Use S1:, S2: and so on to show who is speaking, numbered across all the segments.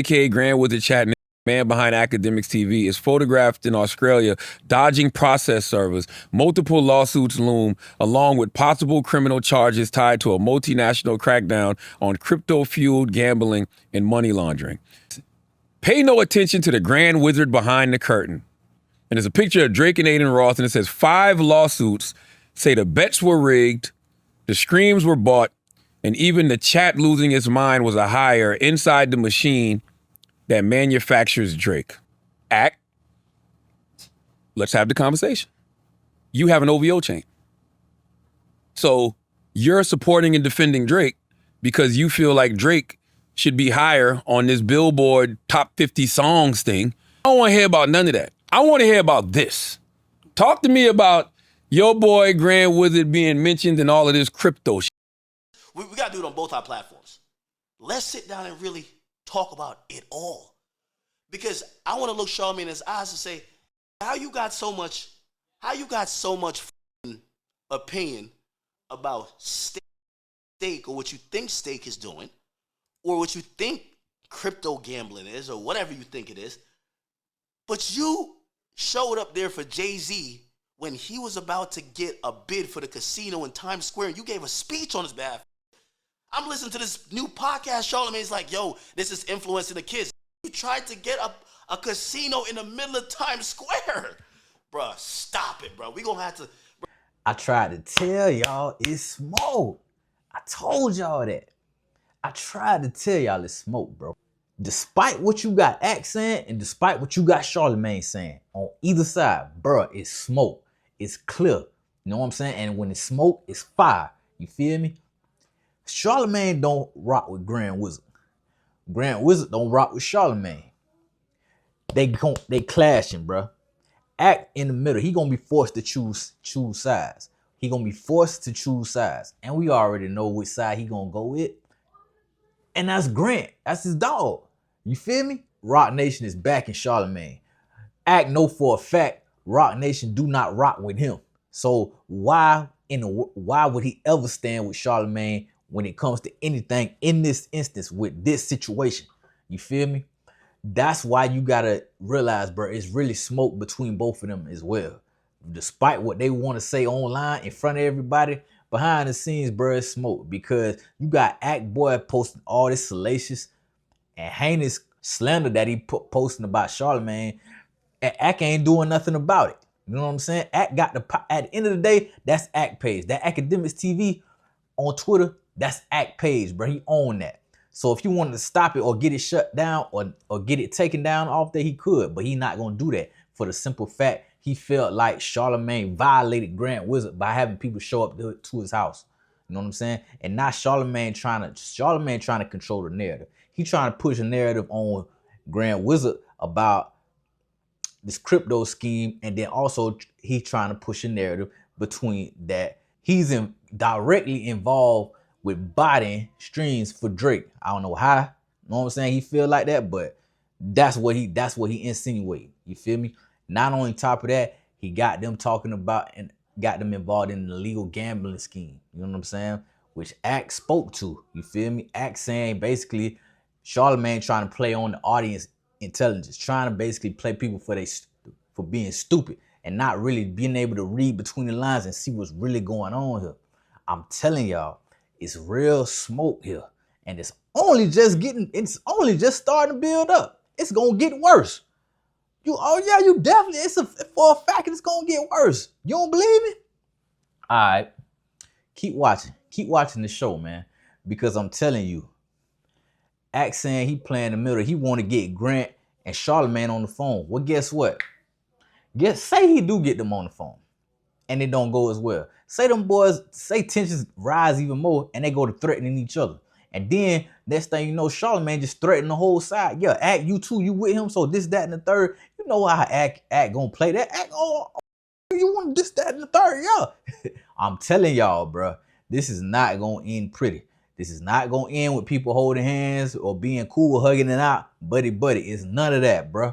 S1: aka Grand Wizard Chatting, man behind Academics TV, is photographed in Australia dodging process servers. Multiple lawsuits loom, along with possible criminal charges tied to a multinational crackdown on crypto-fueled gambling and money laundering. Pay no attention to the Grand Wizard behind the curtain. And there's a picture of Drake and Aiden Roth, and it says 5 lawsuits say the bets were rigged, the screams were bought, and even the chat losing its mind was a hire inside the machine that manufactures Drake. Act. Let's have the conversation. You have an OVO chain. So you're supporting and defending Drake because you feel like Drake should be higher on this Billboard top 50 songs thing. I don't want to hear about none of that. I want to hear about this. Talk to me about your boy Grand Wizard being mentioned in all of this crypto shit.
S2: We got to do it on both our platforms. Let's sit down and really talk about it all. Because I want to look Charlamagne in his eyes and say, how you got so much opinion about stake or what you think stake is doing, or what you think crypto gambling is, or whatever you think it is. But you showed up there for Jay-Z when he was about to get a bid for the casino in Times Square, and you gave a speech on his behalf. I'm listening to this new podcast, Charlamagne's like, yo, this is influencing the kids. You tried to get a casino in the middle of Times Square. Bruh, stop it, bro. We gonna have to...
S3: I tried to tell y'all it's smoke. I told y'all that. I tried to tell y'all it's smoke, bro. Despite what you got Act saying and despite what you got Charlamagne saying, on either side, bro, it's smoke. It's clear. You know what I'm saying? And when it's smoke, it's fire. You feel me? Charlamagne don't rock with Grand Wizard. Grand Wizard don't rock with Charlamagne. They clashing, bro. Act in the middle. He gonna be forced to choose sides. He gonna be forced to choose sides. And we already know which side he gonna go with. And that's Grant. That's his dog. You feel me? Rock Nation is backing Charlamagne. Act know for a fact Rock Nation do not rock with him. So why would he ever stand with Charlamagne when it comes to anything in this instance with this situation? You feel me? That's why you gotta realize, bro, it's really smoke between both of them as well. Despite what they want to say online in front of everybody, behind the scenes, bro, it's smoke, because you got Act Boy posting all this salacious and heinous slander that he posting about Charlamagne, and Act ain't doing nothing about it. You know what I'm saying? Act got at the end of the day, that's Act page. That Academics TV on Twitter, that's Act page, bro. He owned that. So if you wanted to stop it or get it shut down or get it taken down off there, he could, but he not gonna do that for the simple fact he felt like Charlamagne violated Grand Wizard by having people show up to his house. You know what I'm saying? And not Charlamagne trying to control the narrative. He trying to push a narrative on Grand Wizard about this crypto scheme, and then also he trying to push a narrative between that he's directly involved with buying streams for Drake. I don't know how. You know what I'm saying? He feel like that, but that's what he insinuating. You feel me? Not only top of that, he got them talking about and got them involved in the illegal gambling scheme. You know what I'm saying? Which Act spoke to. You feel me? Act saying basically Charlamagne trying to play on the audience intelligence, trying to basically play people for being stupid and not really being able to read between the lines and see what's really going on here. I'm telling y'all, it's real smoke here, and it's only just starting to build up. It's gonna get worse. You definitely, for a fact it's gonna get worse. You don't believe me? All right, keep watching the show, man, because I'm telling you, Act saying he playing the middle. He want to get Grant and Charlamagne on the phone. Well, guess what? Say he do get them on the phone, and it don't go as well. Say tensions rise even more, and they go to threatening each other. And then next thing you know, Charlamagne just threatened the whole side. Yeah, Act, you too, you with him. So this, that, and the third. You know how Act gonna play that. Act, you want this, that, and the third, yeah. I'm telling y'all, bro, this is not gonna end pretty. This is not gonna end with people holding hands or being cool, hugging it out, buddy. It's none of that, bro.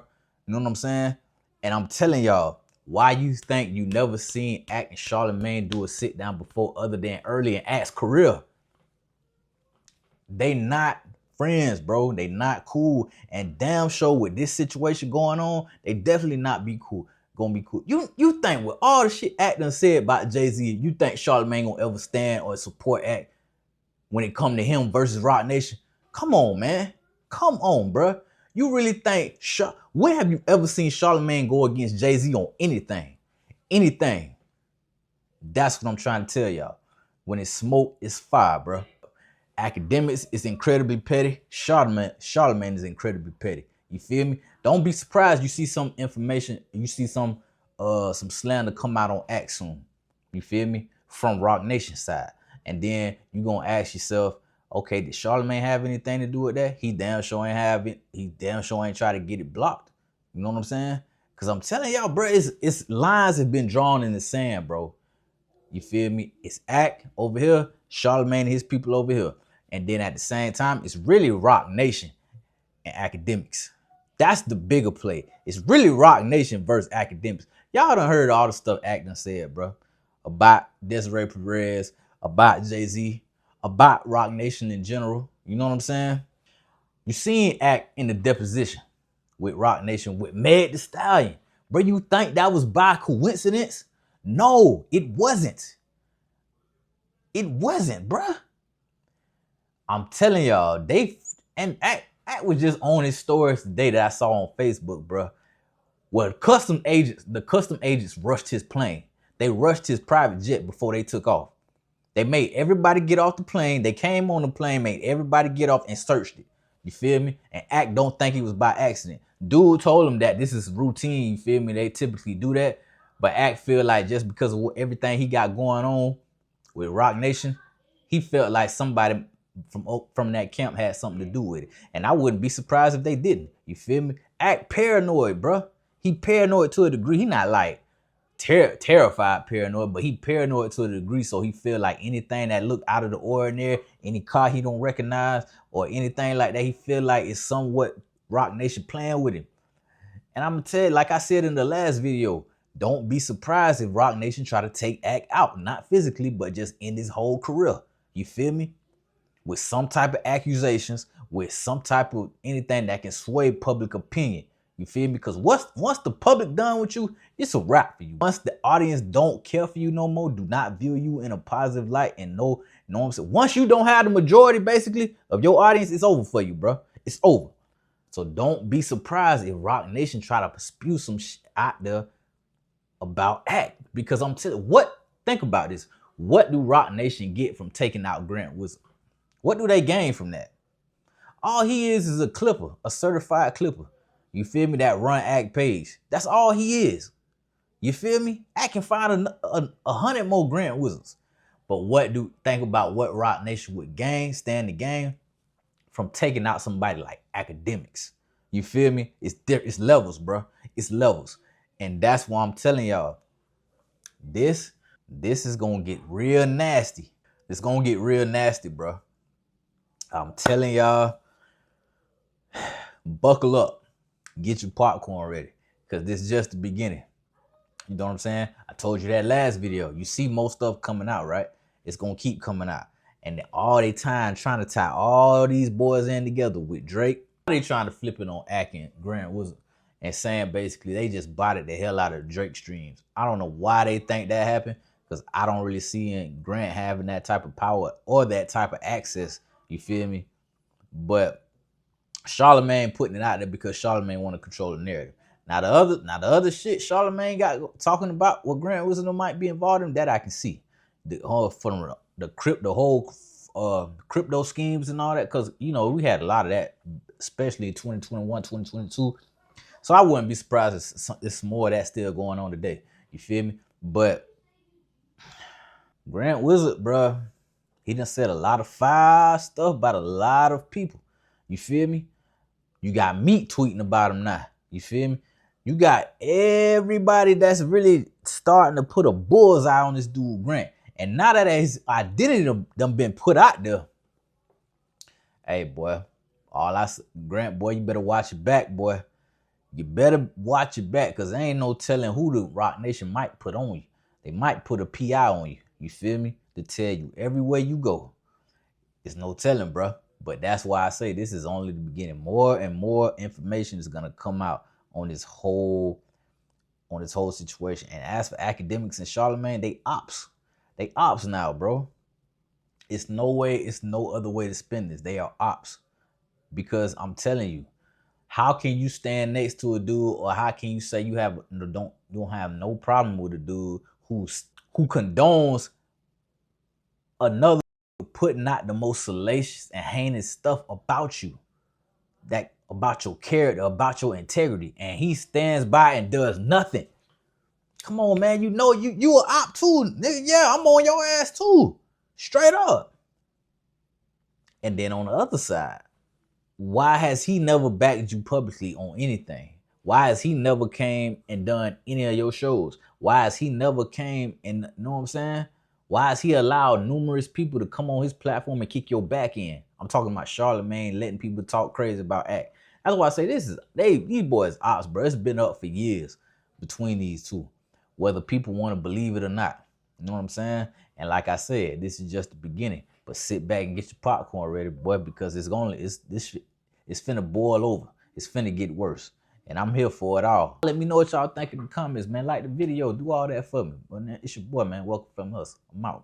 S3: You know what I'm saying? And I'm telling y'all, why you think you never seen Act and Charlamagne do a sit down before other than early in Act's career? They not friends, bro. They not cool. And damn sure with this situation going on, they definitely not be cool. Gonna be cool. You think with all the shit Act done said about Jay-Z, you think Charlamagne gonna ever stand or support Act when it come to him versus Roc Nation? Come on, man. Come on, bro. You really think, when have you ever seen Charlamagne go against Jay-Z on anything? Anything. That's what I'm trying to tell y'all. When it's smoke, it's fire, bro. Akademiks is incredibly petty. Charlamagne is incredibly petty. You feel me? Don't be surprised you see some information, you see some slander come out on Act soon. You feel me? From Roc Nation side. And then you gonna ask yourself, okay, did Charlamagne have anything to do with that? He damn sure ain't have it. He damn sure ain't try to get it blocked. You know what I'm saying? Cause I'm telling y'all, bro, it's lines have been drawn in the sand, bro. You feel me? It's Act over here, Charlamagne and his people over here. And then at the same time, it's really Roc Nation and Akademiks. That's the bigger play. It's really Roc Nation versus Akademiks. Y'all done heard all the stuff Act done said, bro. About Desiree Perez, about Jay-Z, about Roc Nation in general. You know what I'm saying? You seen Act in the deposition with Roc Nation, with Meg Thee Stallion. Bro, you think that was by coincidence? No, it wasn't. It wasn't, bruh. I'm telling y'all, Act was just on his stories today that I saw on Facebook, bruh. Well, the custom agents rushed his plane. They rushed his private jet before they took off. They made everybody get off the plane. They came on the plane, made everybody get off and searched it. You feel me? And Act don't think he was by accident. Dude told him that this is routine, you feel me? They typically do that. But Act feel like just because of everything he got going on with Roc Nation, he felt like somebody from that camp had something to do with it. And I wouldn't be surprised if they didn't. You feel me? Act paranoid, bro. He paranoid to a degree. He not like terrified paranoid, but he paranoid to a degree, so he feel like anything that look out of the ordinary, any car he don't recognize or anything like that, he feel like it's somewhat Roc Nation playing with him. And I'm gonna tell you, like I said in the last video, don't be surprised if Roc Nation try to take Act out, not physically, but just in his whole career. You feel me? With some type of accusations, with some type of anything that can sway public opinion. You feel me? Because once the public done with you, it's a wrap for you. Once the audience don't care for you no more, do not view you in a positive light, and know what I'm saying? Once you don't have the majority, basically, of your audience, it's over for you, bro. It's over. So don't be surprised if Roc Nation try to spew some shit out there about Act. Because I'm telling you, think about this. What do Roc Nation get from taking out Grant Wizard? What do they gain from that? All he is a clipper, a certified clipper. You feel me? That run Act page. That's all he is. You feel me? Act can find 100 more Grant Wizards. But think about what Roc Nation would stand to gain from taking out somebody like Akademiks. You feel me? It's levels, bro. It's levels. And that's why I'm telling y'all, this is gonna get real nasty. It's gonna get real nasty, bro. I'm telling y'all, buckle up. Get your popcorn ready. Because this is just the beginning. You know what I'm saying? I told you that last video. You see most stuff coming out, right? It's gonna keep coming out. And all they time trying to tie all these boys in together with Drake. They trying to flip it on Ack and Grant Wizard and saying basically they just botted the hell out of Drake streams. I don't know why they think that happened, because I don't really see Grant having that type of power or that type of access. You feel me? But Charlamagne putting it out there because Charlamagne want to control the narrative. Now the other shit Charlamagne got talking about what Grant Wizard might be involved in, that I can see. The whole crypto schemes and all that, because you know we had a lot of that, especially in 2021, 2022. So I wouldn't be surprised if there's more of that still going on today. You feel me? But Grant Wizard, bruh, he done said a lot of fire stuff about a lot of people. You feel me? You got Meat tweeting about him now. You feel me? You got everybody that's really starting to put a bullseye on this dude Grant. And now that his identity done been put out there, hey boy, Grant boy, you better watch your back, boy. You better watch your back, because there ain't no telling who the Roc Nation might put on you. They might put a PI on you. You feel me? To tell you everywhere you go. It's no telling, bro. But that's why I say this is only the beginning. More and more information is gonna come out on this whole situation. And as for Akademiks and Charlamagne, they ops. They ops now, bro. It's no other way to spin this. They are ops. Because I'm telling you, how can you stand next to a dude, or how can you say you don't have no problem with a dude who condones another putting out the most salacious and heinous stuff about you, that about your character, about your integrity, and he stands by and does nothing? Come on, man. You know you an op too, nigga. Yeah, I'm on your ass too, straight up. And then on the other side, why has he never backed you publicly on anything? Why has he never came and done any of your shows? Why has he never came and, you know what I'm saying? Why has he allowed numerous people to come on his platform and kick your back in? I'm talking about Charlamagne letting people talk crazy about Act. That's why I say these boys ops, bro. It's been up for years between these two, whether people want to believe it or not. You know what I'm saying? And like I said, this is just the beginning. But sit back and get your popcorn ready, boy, because it's finna boil over. It's finna get worse. And I'm here for it all. Let me know what y'all think in the comments, man. Like the video, do all that for me. But it's your boy, man. Welcome from us. I'm out.